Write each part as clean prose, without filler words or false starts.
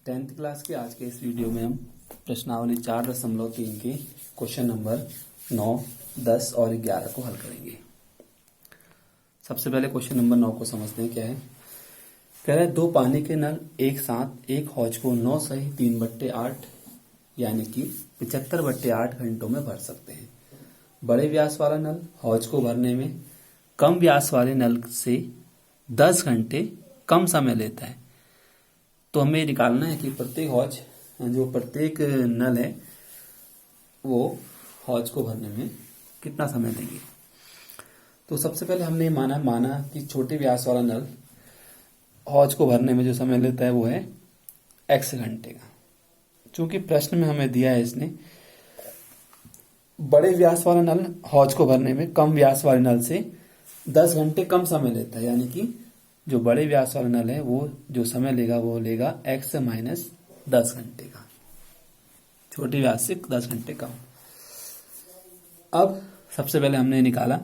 10th class के आज के इस वीडियो में हम प्रश्नावली 4.3 के क्वेश्चन नंबर 9, 10 और 11 को हल करेंगे। सबसे पहले क्वेश्चन नंबर 9 को समझते हैं क्या है। कह रहा है दो पानी के नल एक साथ एक हौज को 9 सही 3/8 यानी कि 75/8 घंटों में भर सकते हैं। बड़े व्यास वाला नल हौज को भरने में कम व्यास वाले नल से 10 घंटे कम समय लेता है। तो हमें ये निकालना है कि प्रत्येक हौज जो प्रत्येक नल है वो हौज को भरने में कितना समय लेंगे। तो सबसे पहले हमने माना कि छोटे व्यास वाला नल हौज को भरने में जो समय लेता है वो है x घंटे का। चूंकि प्रश्न में हमें दिया है इसने बड़े व्यास वाला नल हौज को भरने में कम व्यास वाले नल से 10 घंटे कम समय लेता है, यानी कि जो बड़े व्यास वाला नल है वो जो समय लेगा वो लेगा x माइनस 10 घंटे का, छोटे व्यास से 10 घंटे कम। अब सबसे पहले हमने निकाला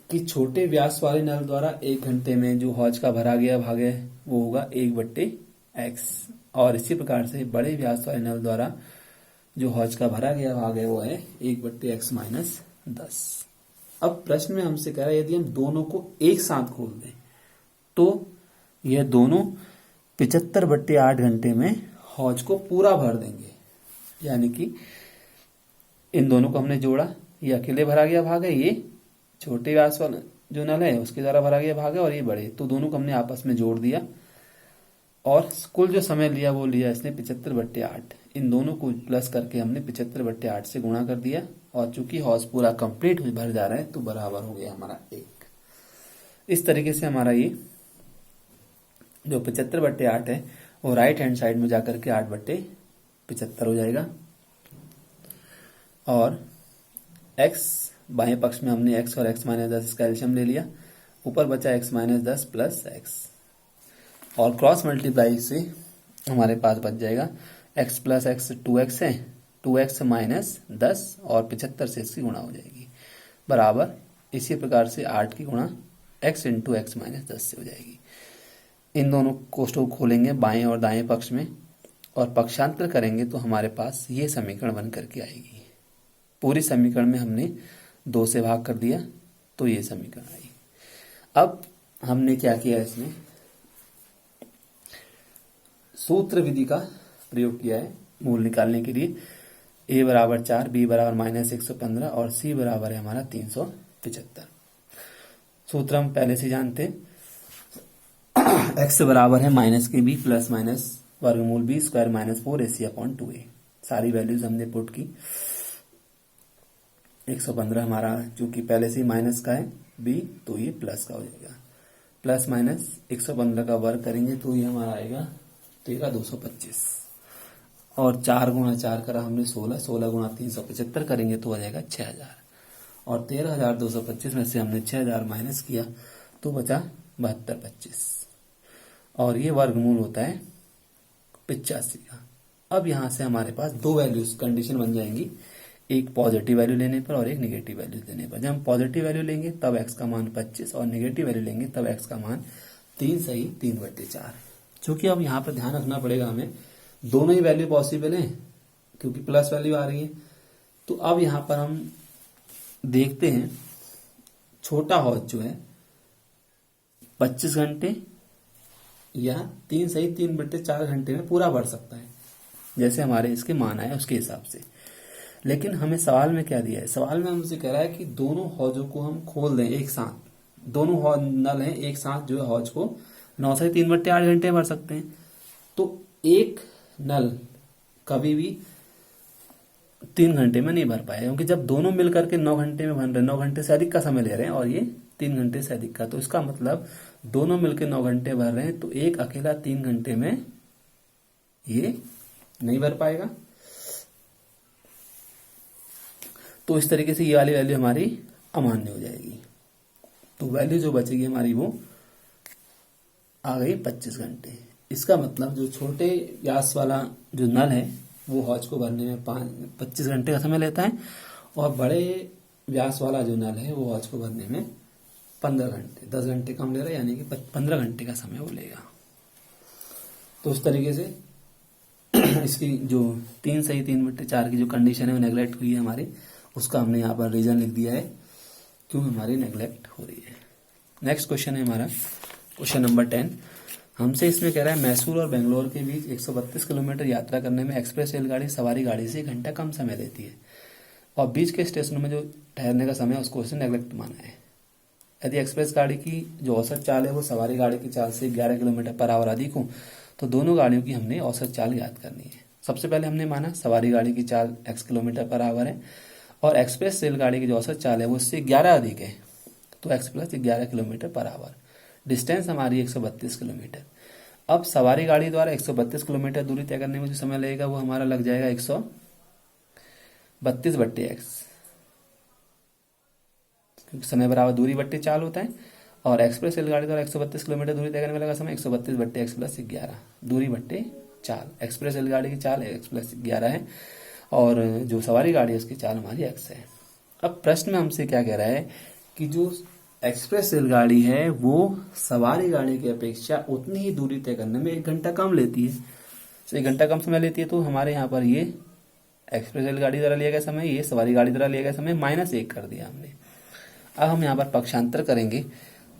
कि छोटे व्यास वाले नल द्वारा 1 घंटे में जो हौज का भरा गया भाग है वो होगा 1/x, और इसी प्रकार से बड़े व्यास वाले नल द्वारा जो हौज का भरा गया भाग है वो है 1/x माइनस 10। अब प्रश्न में हमसे कह रहा है यदि हम दोनों को एक साथ खोल दें तो यह दोनों 75/8 घंटे में हौज को पूरा भर देंगे, यानी कि इन दोनों को हमने जोड़ा, ये अकेले भरा गया भाग है, ये छोटे व्यास वाला जो नल है उसके द्वारा भरा गया भाग है, और ये बड़े, तो दोनों को हमने आपस में जोड़ दिया और कुल जो समय लिया वो लिया इसने 75/8। इन दोनों को प्लस करके हमने 75/8 से गुणा कर दिया, और चूंकि हौज पूरा कंप्लीट भर जा रहा है तो बराबर हो गया हमारा 1। इस तरीके से हमारा ये जो 75/8 है वो राइट हैंड साइड में जाकर के 8/75 हो जाएगा, और x बाएं पक्ष में हमने x और x माइनस 10 इसका एलसीएम ले लिया, ऊपर बचा x माइनस 10 प्लस x, और क्रॉस मल्टीप्लाई से हमारे पास बच जाएगा x प्लस x 2x है, 2x माइनस 10 और 75 से इसकी गुणा हो जाएगी, बराबर इसी प्रकार से 8 की गुणा x इंटू एक्स माइनस 10 से हो जाएगी। इन दोनों कोष्ठकों को खोलेंगे बाएं और दाएं पक्ष में और पक्षांतर करेंगे तो हमारे पास ये समीकरण बन करके आएगी। पूरी समीकरण में हमने 2 से भाग कर दिया तो ये समीकरण आई। अब हमने क्या किया, इसमें सूत्र विधि का प्रयोग किया है मूल निकालने के लिए। a बराबर 4, b बराबर माइनस 115 और c बराबर है हमारा 375। सूत्र हम पहले से जानते हैं, x बराबर है माइनस के b प्लस माइनस वर्गमूल b स्क्वायर माइनस 4ac/2a। सारी वैल्यूज हमने पुट की। 115 हमारा चूंकि पहले से माइनस का है b तो ये प्लस का हो जाएगा, प्लस माइनस 115 का वर्ग करेंगे तो ये हमारा आएगा 13,225, और 4 गुणा 4 करा हमने 16, 16 गुणा 375 करेंगे तो हो जाएगा 6000, और 13,225 में से हमने 6000 माइनस किया तो बचा 7225, और ये वर्गमूल होता है 85 का। अब यहां से हमारे पास दो वैल्यूज कंडीशन बन जाएंगी, एक पॉजिटिव वैल्यू लेने पर और एक नेगेटिव वैल्यू लेने पर। जब हम पॉजिटिव वैल्यू लेंगे तब x का मान 25 और नेगेटिव वैल्यू लेंगे तब x का मान 3 सही 3/4। चूंकि अब यहाँ पर ध्यान रखना पड़ेगा हमें, दोनों ही वैल्यू पॉसिबल है क्योंकि प्लस वैल्यू आ रही है। तो अब यहाँ पर हम देखते हैं छोटा हौज जो है 25 घंटे या 3 सही 3/4 घंटे में पूरा भर सकता है, जैसे हमारे इसके मान आए उसके हिसाब से। लेकिन हमें सवाल में क्या दिया है, सवाल में हमसे कह रहा है कि दोनों हौजों को हम खोल दें एक साथ, दोनों नल हैं एक साथ जो है हौज को 9 सही 3/8 घंटे भर सकते हैं। तो एक नल कभी भी 3 घंटे में नहीं भर पाएगा, क्योंकि जब दोनों मिलकर के 9 घंटे में भर रहे हैं, 9 घंटे से अधिक का समय ले रहे हैं और ये 3 घंटे से अधिक का, तो इसका मतलब दोनों मिलकर 9 घंटे भर रहे हैं तो एक अकेला 3 घंटे में ये नहीं भर पाएगा। तो इस तरीके से ये वाली वैल्यू हमारी अमान्य हो जाएगी। तो वैल्यू जो बचेगी हमारी वो आ गई 25 घंटे। इसका मतलब जो छोटे व्यास वाला जो नल है वो हौज को भरने में 25 घंटे का समय लेता है, और बड़े व्यास वाला जो नल है वो हौज को भरने में 15 घंटे, 10 घंटे कम ले रहा है, यानी कि 15 घंटे का समय वो लेगा। तो उस तरीके से इसकी जो 3 सही 3/4 की जो कंडीशन है वो नेगलेक्ट हुई है हमारी, उसका हमने यहाँ पर रीजन लिख दिया है क्यों हमारी नेगलेक्ट हो रही है। नेक्स्ट क्वेश्चन है हमारा क्वेश्चन नंबर 10। हमसे इसमें कह रहा है मैसूर और बेंगलोर के बीच 132 किलोमीटर यात्रा करने में एक्सप्रेस रेलगाड़ी सवारी गाड़ी से 1 घंटा कम समय लेती है और बीच के स्टेशनों में जो ठहरने का समय है उसको उसने नेगलेक्ट माना है। यदि एक्सप्रेस गाड़ी की जो औसत चाल है वो सवारी गाड़ी की चाल से 11 किलोमीटर पर आवर अधिक हो तो दोनों गाड़ियों की हमने औसत चाल याद करनी है। सबसे पहले हमने माना सवारी गाड़ी की चाल x किलोमीटर पर आवर है और एक्सप्रेस रेलगाड़ी की जो औसत चाल है वो उससे 11 अधिक है, तो x plus 11 kilometre per hour. Distance हमारी 132 किलोमीटर। अब सवारी गाड़ी द्वारा 132 किलोमीटर दूरी तय करने में जो समय लगेगा वो हमारा लग जाएगा 132/x, क्योंकि समय बराबर दूरी बट्टे चाल होता है और एक्सप्रेस रेलगाड़ी द्वारा 132 किलोमीटर दूरी तय करने में लगा समय 132/x प्लस 11 दूरी बट्टे चाल। एक्सप्रेस रेलगाड़ी की चाल x प्लस 11 है और जो सवारी गाड़ी है उसकी चाल हमारी x है। अब प्रश्न में हमसे क्या कह रहा है कि जो एक्सप्रेस रेलगाड़ी है वो सवारी गाड़ी की अपेक्षा उतनी ही दूरी तय करने में 1 घंटा कम लेती है, तो 1 घंटा कम समय लेती है, तो हमारे यहाँ पर ये एक्सप्रेस रेलगाड़ी द्वारा लिया गया समय, ये सवारी गाड़ी द्वारा लिया गया समय -1 कर दिया हमने। अब हम यहाँ पर पक्षांतर करेंगे,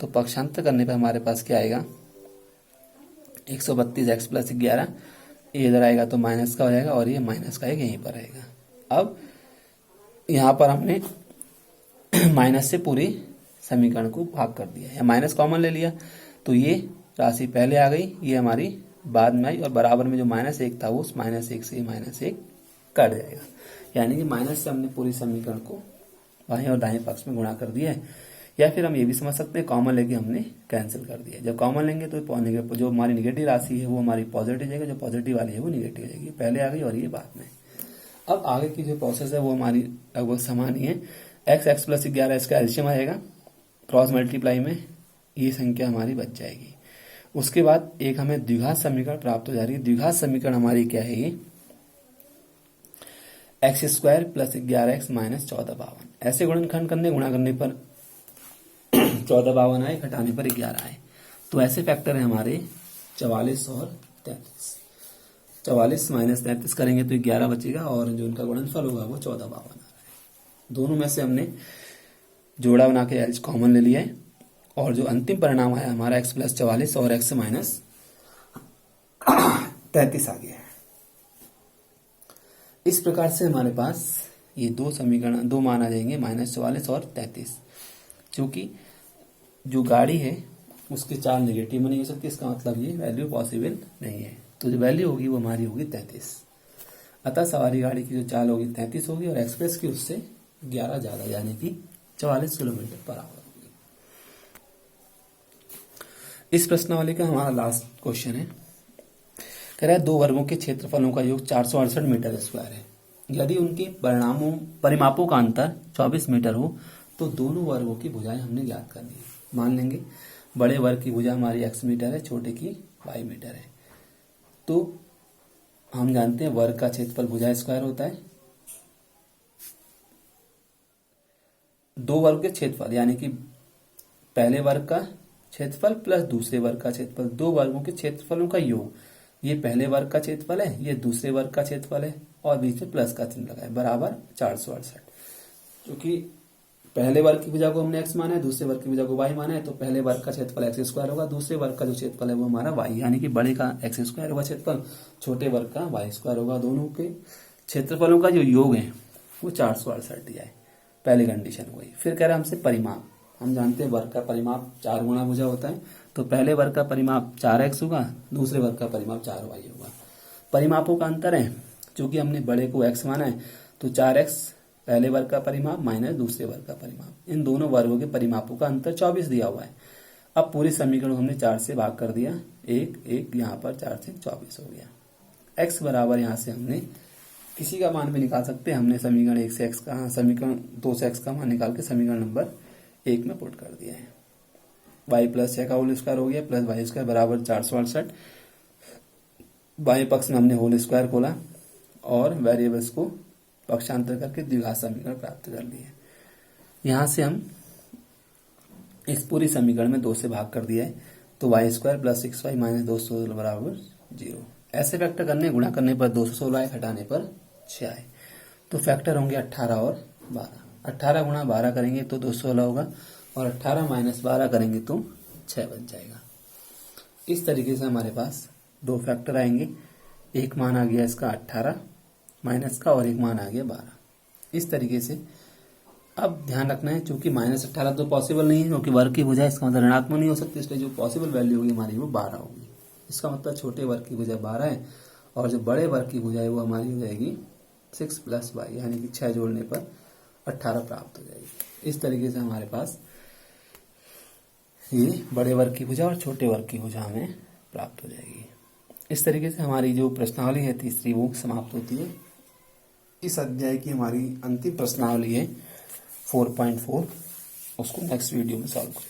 तो पक्षांतर करने पर हमारे पास क्या आएगा 132x प्लस 11, ये इधर आएगा तो माइनस का हो जाएगा और ये माइनस का एक यहीं पर रहेगा। अब यहाँ पर हमने माइनस से पूरी समीकरण को भाग कर दिया या माइनस कॉमन ले लिया, तो ये राशि पहले आ गई, ये हमारी बाद में आई और बराबर में जो -1 था वो उस -1 से -1 कट जाएगा, यानी कि माइनस से हमने पूरी समीकरण को बाएं और दाएं पक्ष में गुणा कर दिया है। या फिर हम ये भी समझ सकते हैं कॉमन लेके हमने कैंसिल कर दिया। जब कॉमन लेंगे तो जो हमारी निगेटिव राशि है वो हमारी पॉजिटिव जाएगी, जो पॉजिटिव वाली है वो निगेटिव जाएगी, पहले आ गई और ये बाद में। अब आगे की जो प्रोसेस है वो हमारी लगभग समान ही है। x प्लस 11 इसका एलसीएम आएगा, क्रॉस मल्टीप्लाई में ये संख्या हमारी बच जाएगी। उसके बाद एक हमें द्विघात समीकरण प्राप्त हो जा रही है। द्विघात समीकरण हमारी क्या है, ये x² प्लस 11x माइनस 1452। ऐसे गुणनखंड करने गुणा करने पर 1452 आए, घटाने पर 11 आए, तो ऐसे फैक्टर है हमारे 44 और 33। 44 माइनस 33 करेंगे तो 11 बचेगा और जो उनका गुणनफल होगा वो 1452 आ रहा है। दोनों में से हमने जोड़ा बना के एच कॉमन ले लिया है और जो अंतिम परिणाम आया हमारा x प्लस 44 और x माइनस 33 आ गया है। इस प्रकार से हमारे पास ये दो समीकरण, दो मान आ जाएंगे -44 और 33, क्योंकि जो गाड़ी है उसकी चाल नेगेटिव में नहीं हो सकती, इसका मतलब ये वैल्यू पॉसिबल नहीं है, तो जो वैल्यू होगी वो हमारी होगी 33। अतः सवारी गाड़ी की जो चाल होगी 33 होगी और एक्सप्रेस की उससे 11 ज्यादा, यानी कि 44 किलोमीटर पर आवर होगी। इस प्रश्नावली का हमारा लास्ट क्वेश्चन है, कह रहा है 2 वर्गों के क्षेत्रफलों का योग 468 मीटर स्क्वायर है। यदि उनके परिमापों का अंतर 24 मीटर हो तो दोनों वर्गों की भुजाएं हमने ज्ञात करनी है। मान लेंगे बड़े वर्ग की भुजा हमारी x मीटर है, छोटे की y मीटर है, तो हम जानते हैं वर्ग का क्षेत्रफल भुजा स्क्वायर होता है। 2 वर्ग के क्षेत्रफल यानी कि पहले वर्ग का क्षेत्रफल प्लस दूसरे वर्ग का क्षेत्रफल, 2 वर्गों के क्षेत्रफलों का योग, ये पहले वर्ग का क्षेत्रफल है, ये दूसरे वर्ग का क्षेत्रफल है और बीच में प्लस का चिन्ह लगा है, बराबर 468। क्योंकि पहले वर्ग की भुजा को हमने x माना है, दूसरे वर्ग की भुजा को y माना है, तो पहले वर्ग का क्षेत्रफल x² होगा, दूसरे वर्ग का जो क्षेत्रफल है वो हमारा y, यानी कि बड़े का x² होगा क्षेत्रफल, छोटे वर्ग का y² होगा। दोनों के क्षेत्रफलों का जो योग है वो 468 दिया है, पहली कंडीशन हुई। फिर कह रहा है हमसे परिमाप, हम जानते हैं वर्ग का परिमाप 4 गुणा भुजा होता है, तो पहले वर्ग का परिमाप 4x होगा, दूसरे वर्ग का परिमाप 4y होगा। परिमापों का अंतर है, क्योंकि हमने बड़े को x माना है, तो 4x पहले वर्ग का परिमाप माइनस दूसरे वर्ग का परिमाप, इन दोनों वर्गों के परिमापों का अंतर 24 दिया हुआ है। अब पूरी समीकरण हमने 4 से भाग कर दिया, 1 यहाँ पर 4 से 24 हो गया। x बराबर यहाँ से हमने किसी का मान भी निकाल सकते हैं, हमने समीकरण 1 से x का, समीकरण 2 से x का मान निकाल के समीकरण नंबर 1 में पुट कर दिया है। y प्लस 6 का होल स्क्वायर हो गया प्लस y² बराबर 468। बाएं पक्ष में हमने होल स्क्वायर खोला और वेरिएबल्स को पक्षांतर करके द्विघात समीकरण प्राप्त कर लिए। यहाँ से हम इस पूरी समीकरण में 2 से भाग कर दिया है, तो Y square plus 6y minus 216 बराबर 0। ऐसे फैक्टर करने गुणा करने पर 216 आए, घटाने पर 6 आए। तो फैक्टर होंगे 18 और 12। 18 गुणा 12 करेंगे तो 216 होगा, और 18 माइनस 12 करेंगे तो 6 बन जाएगा। इस तरीके से हमारे पास दो फैक्टर आएंगे। एक मान आ गया इसका 18 माइनस का, और एक मान आ गया 12। इस तरीके से अब ध्यान रखना है, चूंकि -18 तो पॉसिबल नहीं है, क्योंकि वर्ग की भुजा इसका मतलब ऋणात्मक नहीं हो सकती, इसलिए जो पॉसिबल वैल्यू होगी हमारी वो 12 होगी। इसका मतलब छोटे वर्ग की भुजा 12 है, और जो बड़े वर्ग की भुजा है वो हमारी हो जाएगी 6 + y, यानी कि 6 जोड़ने पर 18 प्राप्त हो जाएगी। इस तरीके से हमारे पास ये बड़े वर्ग की भुजा और छोटे वर्ग की भुजा हमें प्राप्त हो जाएगी। इस तरीके से हमारी जो प्रश्नावली है तीसरी वो समाप्त होती है। इस अध्याय की हमारी अंतिम प्रश्नावली है 4.4, उसको नेक्स्ट वीडियो में सॉल्व करेंगे।